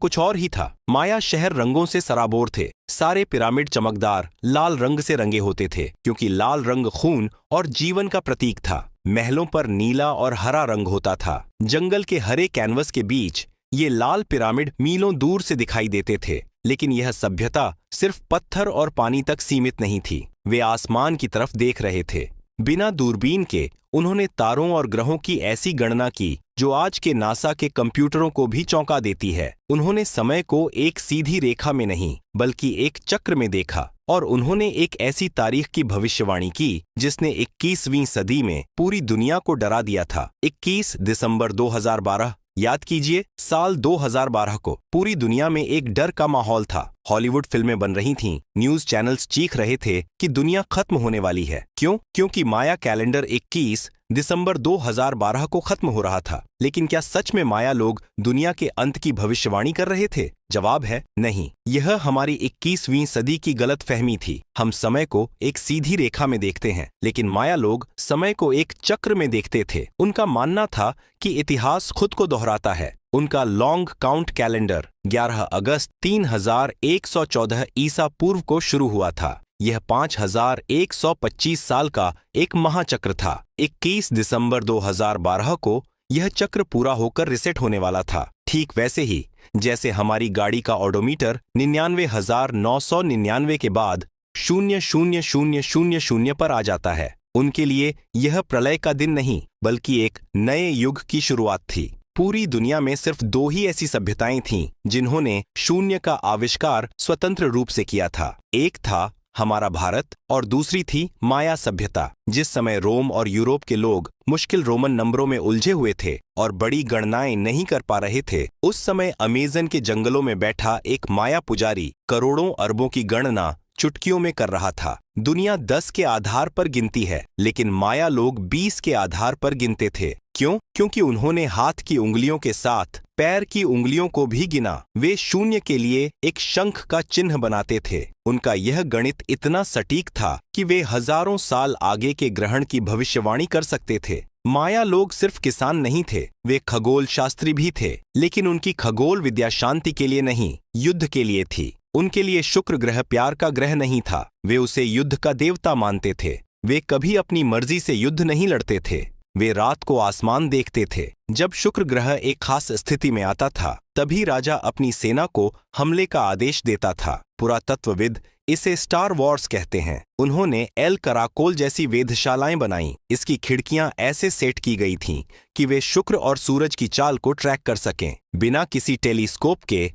कुछ और ही था। माया शहर रंगों से सराबोर थे। सारे पिरामिड चमकदार लाल रंग से रंगे होते थे, क्योंकि लाल रंग खून और जीवन का प्रतीक था। महलों पर नीला और हरा रंग होता था। जंगल के हरे कैनवस के बीच ये लाल पिरामिड मीलों दूर से दिखाई देते थे। लेकिन यह सभ्यता सिर्फ पत्थर और पानी तक सीमित नहीं थी। वे आसमान की तरफ देख रहे थे। बिना दूरबीन के उन्होंने तारों और ग्रहों की ऐसी गणना की जो आज के नासा के कंप्यूटरों को भी चौंका देती है। उन्होंने समय को एक सीधी रेखा में नहीं, बल्कि एक चक्र में देखा, और उन्होंने एक ऐसी तारीख की भविष्यवाणी की जिसने 21वीं सदी में पूरी दुनिया को डरा दिया था। 21 दिसंबर 2012, याद कीजिए, साल 2012 को पूरी दुनिया में एक डर का माहौल था। हॉलीवुड फिल्में बन रही थीं, न्यूज चैनल्स चीख रहे थे कि दुनिया खत्म होने वाली है। क्यों? क्योंकि माया कैलेंडर 21 दिसंबर 2012 को खत्म हो रहा था। लेकिन क्या सच में माया लोग दुनिया के अंत की भविष्यवाणी कर रहे थे? जवाब है नहीं। यह हमारी 21वीं सदी की गलतफहमी थी। हम समय को एक सीधी रेखा में देखते हैं, लेकिन माया लोग समय को एक चक्र में देखते थे। उनका मानना था कि इतिहास खुद को दोहराता है। उनका लॉन्ग काउंट कैलेंडर 11 अगस्त 3114 ईसा पूर्व को शुरू हुआ था। यह 5125 साल का एक महाचक्र था। 21 दिसंबर 2012 को यह चक्र पूरा होकर रिसेट होने वाला था। ठीक वैसे ही जैसे हमारी गाड़ी का ओडोमीटर 99,999 के बाद 0000 पर आ जाता है। उनके लिए यह प्रलय का दिन नहीं, बल्कि एक नए युग की शुरुआत थी। पूरी दुनिया में सिर्फ 2 ही ऐसी सभ्यताएं थीं जिन्होंने शून्य का आविष्कार स्वतंत्र रूप से किया था। एक था हमारा भारत और दूसरी थी माया सभ्यता। जिस समय रोम और यूरोप के लोग मुश्किल रोमन नंबरों में उलझे हुए थे और बड़ी गणनाएं नहीं कर पा रहे थे, उस समय अमेज़न के जंगलों में बैठा एक माया पुजारी करोड़ों अरबों की गणना चुटकियों में कर रहा था। दुनिया 10 के आधार पर गिनती है, लेकिन माया लोग 20 के आधार पर गिनते थे। क्यों? क्योंकि उन्होंने हाथ की उंगलियों के साथ पैर की उंगलियों को भी गिना। वे शून्य के लिए एक शंख का चिन्ह बनाते थे। उनका यह गणित इतना सटीक था कि वे हजारों साल आगे के ग्रहण की भविष्यवाणी कर सकते थे। माया लोग सिर्फ किसान नहीं थे, वे खगोल शास्त्री भी थे। लेकिन उनकी खगोल विद्या शांति के लिए नहीं, युद्ध के लिए थी। उनके लिए शुक्र ग्रह प्यार का ग्रह नहीं था, वे उसे युद्ध का देवता मानते थे। वे कभी अपनी मर्जी से युद्ध नहीं लड़ते थे। वे रात को आसमान देखते थे। जब शुक्र ग्रह एक खास स्थिति में आता था, तभी राजा अपनी सेना को हमले का आदेश देता था। पुरातत्वविद इसे स्टार वॉर्स कहते हैं। उन्होंने एल कराकोल जैसी वेधशालाएं बनाईं। इसकी खिड़कियां ऐसे सेट की गई थीं कि वे शुक्र और सूरज की चाल को ट्रैक कर सकें। बिना किसी टेलीस्कोप के